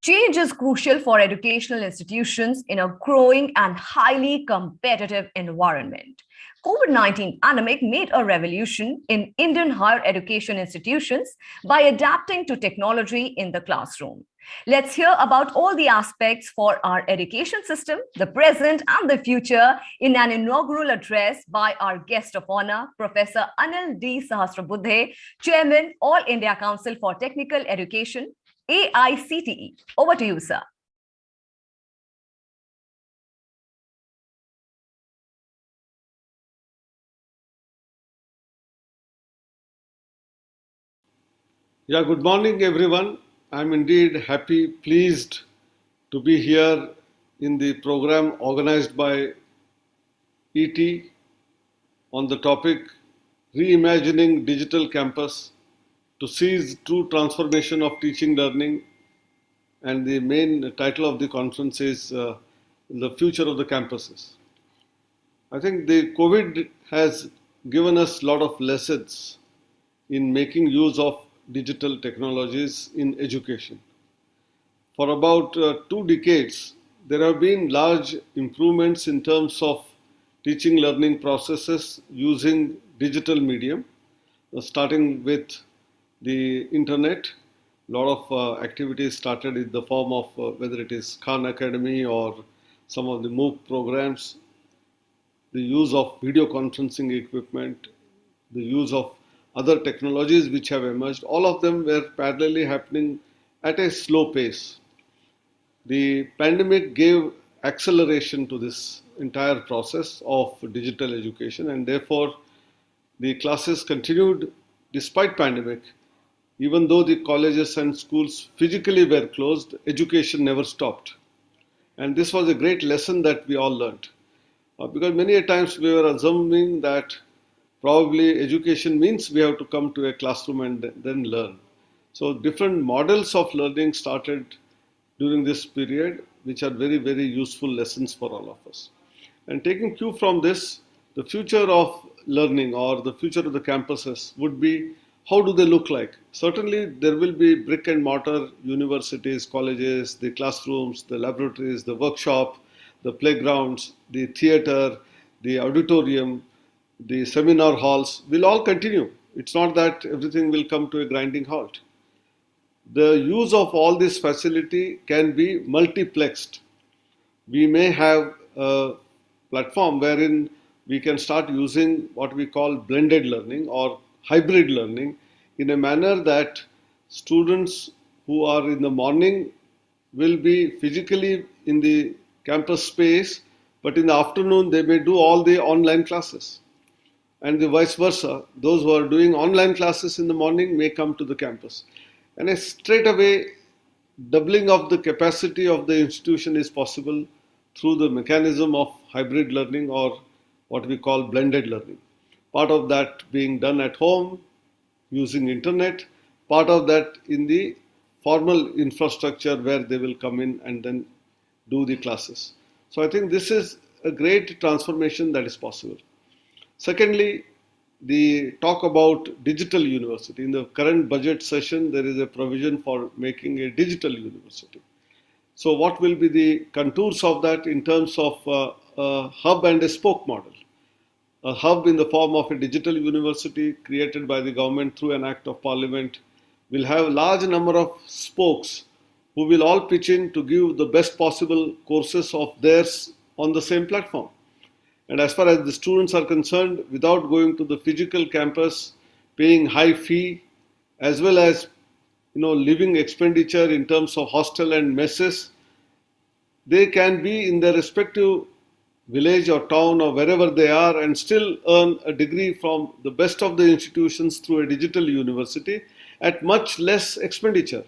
Change is crucial for educational institutions in a growing and highly competitive environment. COVID-19 pandemic made a revolution in Indian higher education institutions by adapting to technology in the classroom. Let's hear about all the aspects for our education system, the present and the future, in an inaugural address by our guest of honor, Professor Anil D. Sahasrabudhe, Chairman, All India Council for Technical Education, AICTE. Over to you, sir. Yeah, good morning, everyone. I'm indeed happy, pleased to be here in the program organized by ET on the topic Reimagining Digital Campus to Seize True Transformation of Teaching Learning. And the main title of the conference is The Future of the Campuses. I think the COVID has given us a lot of lessons in making use of digital technologies in education. For about 2 decades, there have been large improvements in terms of teaching learning processes using digital medium, starting with the internet. A lot of activities started in the form of whether it is Khan Academy or some of the MOOC programs, the use of video conferencing equipment, the use of other technologies which have emerged. All of them were parallelly happening at a slow pace. The pandemic gave acceleration to this entire process of digital education, and therefore the classes continued despite pandemic. Even though the colleges and schools physically were closed, education never stopped. And this was a great lesson that we all learned. Because many a times we were assuming that probably education means we have to come to a classroom and then learn. So different models of learning started during this period, which are very, very useful lessons for all of us. And taking cue from this, the future of learning or the future of the campuses would be, how do they look like? Certainly there will be brick and mortar universities, colleges, the classrooms, the laboratories, the workshop, the playgrounds, the theater, the auditorium, the seminar halls will all continue. It's not that everything will come to a grinding halt. The use of all this facility can be multiplexed. We may have a platform wherein we can start using what we call blended learning or hybrid learning in a manner that students who are in the morning will be physically in the campus space, but in the afternoon they may do all the online classes. And the vice versa, those who are doing online classes in the morning may come to the campus. And a straight away doubling of the capacity of the institution is possible through the mechanism of hybrid learning or what we call blended learning. Part of that being done at home using internet, part of that in the formal infrastructure where they will come in and then do the classes. So I think this is a great transformation that is possible. Secondly, the talk about digital university. In the current budget session, there is a provision for making a digital university. So what will be the contours of that in terms of a hub and a spoke model? A hub in the form of a digital university created by the government through an act of parliament will have a large number of spokes who will all pitch in to give the best possible courses of theirs on the same platform. And as far as the students are concerned, without going to the physical campus, paying high fee, as well as living expenditure in terms of hostel and messes, they can be in their respective village or town or wherever they are and still earn a degree from the best of the institutions through a digital university at much less expenditure.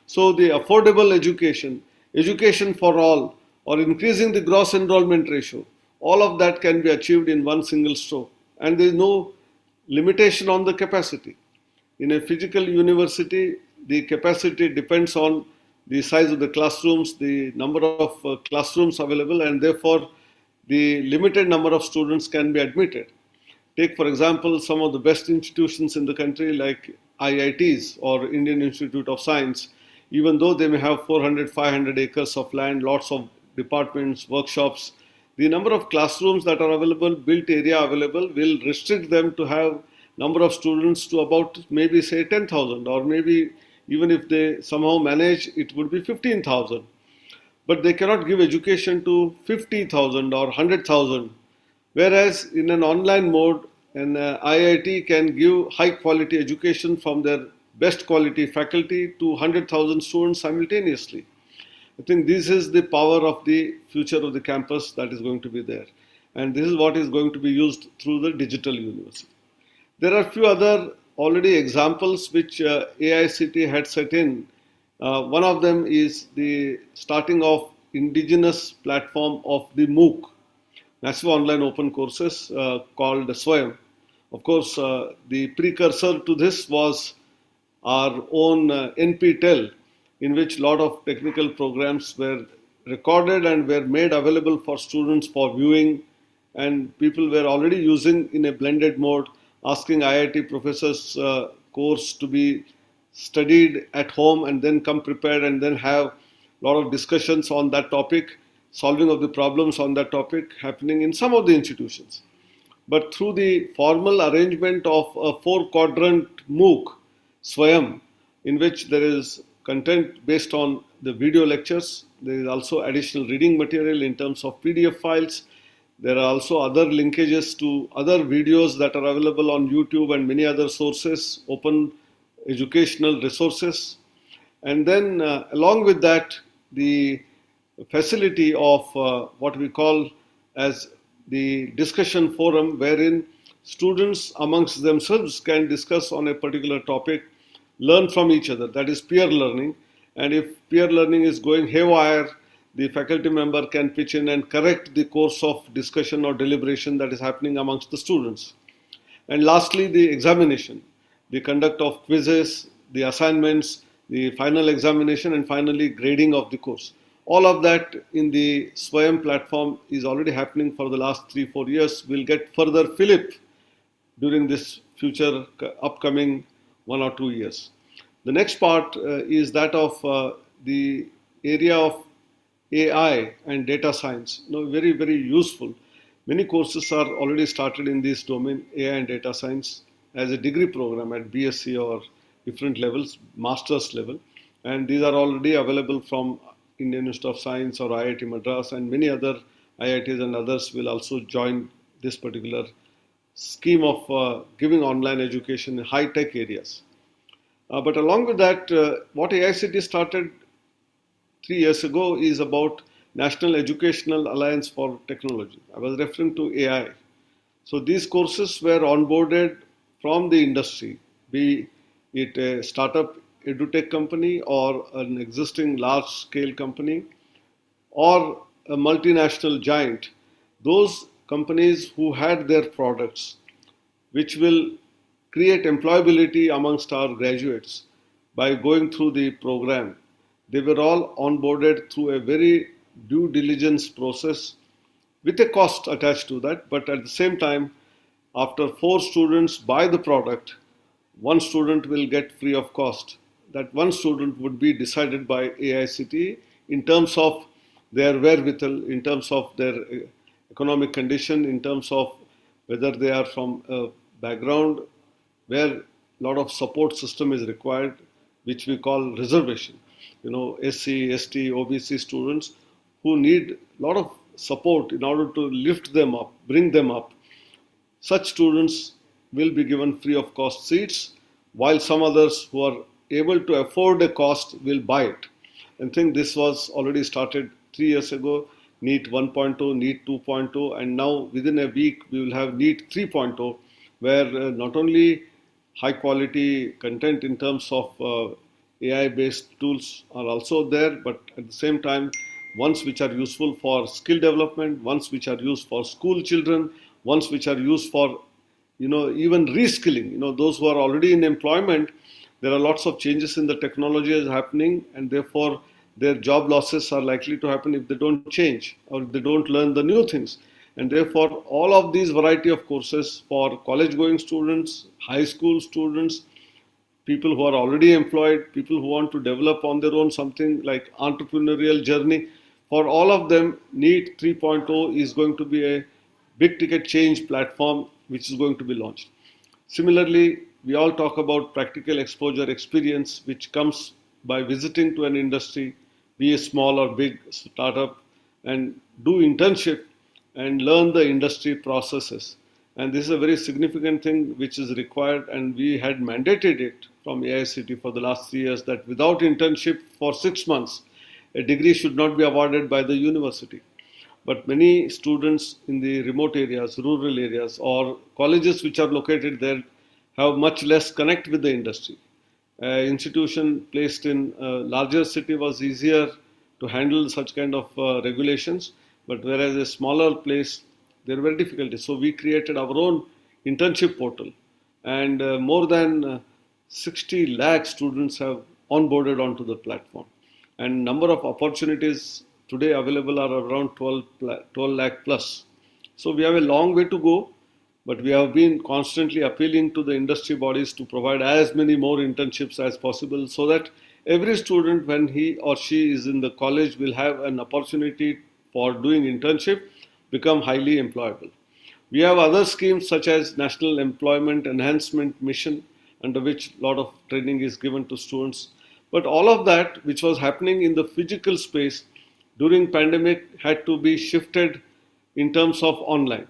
So the affordable education, education for all, or increasing the gross enrollment ratio, all of that can be achieved in one single stroke. And there is no limitation on the capacity. In a physical university, the capacity depends on the size of the classrooms, the number of classrooms available, and therefore the limited number of students can be admitted. Take, for example, some of the best institutions in the country like IITs or Indian Institute of Science. even though they may have 400, 500 acres of land, lots of departments, workshops, the number of classrooms that are available, built area available, will restrict them to have number of students to about maybe say 10,000, or maybe even if they somehow manage, it would be 15,000. But they cannot give education to 50,000 or 100,000. Whereas in an online mode, an IIT can give high quality education from their best quality faculty to 100,000 students simultaneously. I think this is the power of the future of the campus that is going to be there. And this is what is going to be used through the digital university. There are a few other already examples which AICTE had set in. One of them is the starting of indigenous platform of the MOOC, Massive Online Open Courses, called Swayam. Of course, the precursor to this was our own NPTEL, in which a lot of technical programs were recorded and were made available for students for viewing, and people were already using in a blended mode, asking IIT professors course to be studied at home and then come prepared and then have a lot of discussions on that topic, solving of the problems on that topic happening in some of the institutions. But through the formal arrangement of a four-quadrant MOOC, Swayam, in which there is content based on the video lectures, there is also additional reading material in terms of PDF files. There are also other linkages to other videos that are available on YouTube and many other sources, open educational resources. And then along with that, the facility of what we call as the discussion forum, wherein students amongst themselves can discuss on a particular topic, learn from each other, that is peer learning. And if peer learning is going haywire, the faculty member can pitch in and correct the course of discussion or deliberation that is happening amongst the students. And lastly, the examination, the conduct of quizzes, the assignments, the final examination, and finally grading of the course. All of that in the Swayam platform is already happening for the last 3-4 years. We'll get further fillip during this future upcoming 1 or 2 years. The next part is that of the area of AI and data science. Very, very useful. Many courses are already started in this domain, AI and data science, as a degree program at BSc or different levels, master's level. And these are already available from Indian Institute of Science or IIT Madras, and many other IITs and others will also join this particular scheme of giving online education in high-tech areas. But along with that, what AICTE started 3 years ago is about National Educational Alliance for Technology. I was referring to AI. So these courses were onboarded from the industry, be it a startup edutech company or an existing large-scale company or a multinational giant. Those companies who had their products, which will create employability amongst our graduates by going through the program, they were all onboarded through a very due diligence process with a cost attached to that. But at the same time, after 4 students buy the product, 1 student will get free of cost. That 1 student would be decided by AICTE in terms of their wherewithal, in terms of their economic condition, in terms of whether they are from a background where a lot of support system is required, which we call reservation. SC, ST, OBC students who need a lot of support in order to lift them up, bring them up. Such students will be given free of cost seats, while some others who are able to afford a cost will buy it. I think this was already started 3 years ago, NEET 1.0, NEET 2.0, and now within a week we will have NEET 3.0, where not only high quality content in terms of AI based tools are also there, but at the same time, ones which are useful for skill development, ones which are used for school children, ones which are used for even reskilling. Those who are already in employment, there are lots of changes in the technology is happening, and therefore their job losses are likely to happen if they don't change or if they don't learn the new things. And therefore all of these variety of courses for college going students, high school students, people who are already employed, people who want to develop on their own something like entrepreneurial journey. For all of them, NEET 3.0 is going to be a big ticket change platform which is going to be launched. Similarly, we all talk about practical exposure experience, which comes by visiting to an industry, be a small or big startup, and do internship and learn the industry processes. And this is a very significant thing which is required, and we had mandated it from AICTE for the last 3 years that without internship for 6 months, a degree should not be awarded by the university. But many students in the remote areas, rural areas, or colleges which are located there have much less connect with the industry. Institution placed in a larger city was easier to handle such kind of regulations, but whereas a smaller place, there were difficulties. So we created our own internship portal, and more than 60 lakh students have onboarded onto the platform, and number of opportunities today available are around 12 lakh plus. So we have a long way to go, but we have been constantly appealing to the industry bodies to provide as many more internships as possible so that every student, when he or she is in the college, will have an opportunity for doing internship, become highly employable. We have other schemes such as National Employment Enhancement Mission, under which a lot of training is given to students. But all of that, which was happening in the physical space during pandemic, had to be shifted in terms of online.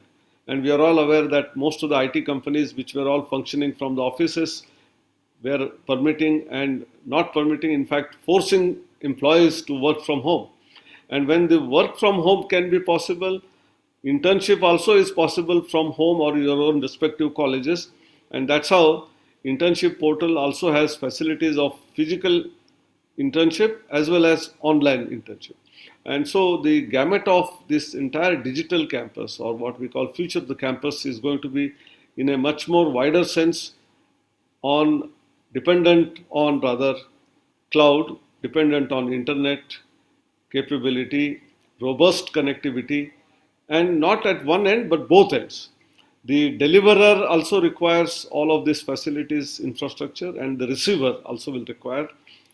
And we are all aware that most of the IT companies, which were all functioning from the offices, were permitting and not permitting, in fact, forcing employees to work from home. And when the work from home can be possible, internship also is possible from home or your own respective colleges. And that's how internship portal also has facilities of physical internship as well as online internship. And so the gamut of this entire digital campus, or what we call future of the campus, is going to be in a much more wider sense on dependent on rather cloud, dependent on internet capability, robust connectivity, and not at one end but both ends. The deliverer also requires all of these facilities, infrastructure, and the receiver also will require.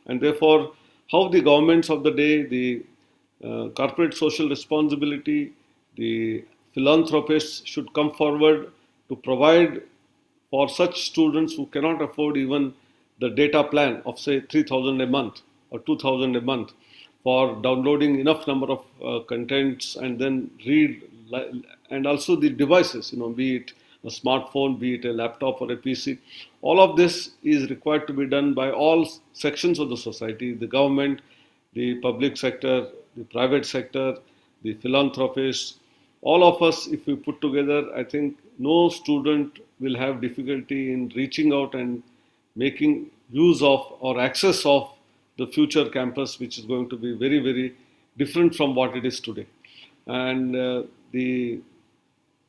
And therefore, how the governments of the day, the corporate social responsibility, the philanthropists should come forward to provide for such students who cannot afford even the data plan of say 3,000 a month or 2,000 a month for downloading enough number of contents and then read, and also the devices, be it a smartphone, be it a laptop or a PC. All of this is required to be done by all sections of the society, the government, the public sector, the private sector, the philanthropists. All of us, if we put together, I think no student will have difficulty in reaching out and making use of or access of the future campus, which is going to be very, very different from what it is today. And the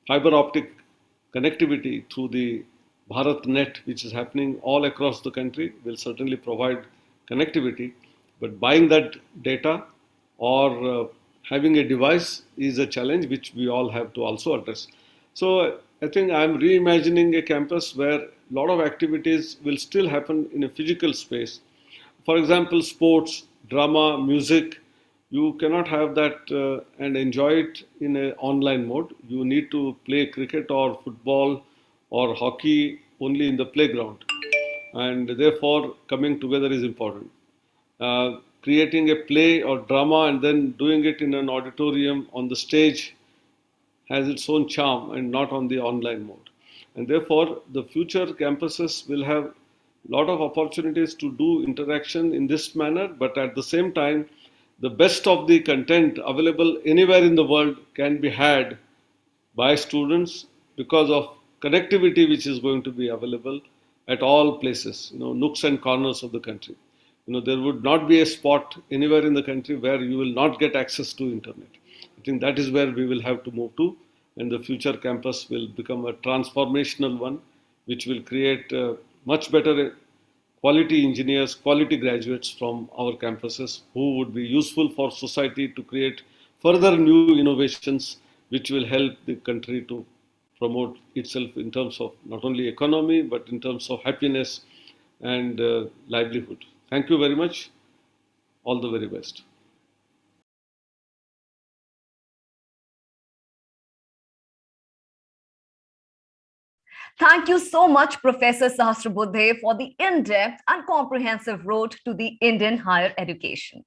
fiber optic connectivity through the BharatNet, which is happening all across the country, will certainly provide connectivity. But buying that data or having a device is a challenge which we all have to also address. So I think I'm reimagining a campus where a lot of activities will still happen in a physical space. For example, sports, drama, music, you cannot have that and enjoy it in an online mode. You need to play cricket or football or hockey only in the playground. And therefore, coming together is important. Creating a play or drama and then doing it in an auditorium on the stage has its own charm and not on the online mode. And therefore, the future campuses will have a lot of opportunities to do interaction in this manner, but at the same time, the best of the content available anywhere in the world can be had by students because of connectivity which is going to be available at all places, nooks and corners of the country. There would not be a spot anywhere in the country where you will not get access to internet. I think that is where we will have to move to, and the future campus will become a transformational one, which will create much better quality engineers, quality graduates from our campuses who would be useful for society to create further new innovations which will help the country to promote itself in terms of not only economy but in terms of happiness, and livelihood. Thank you very much. All the very best. Thank you so much, Professor Sahasrabudhe, for the in-depth and comprehensive road to the Indian higher education.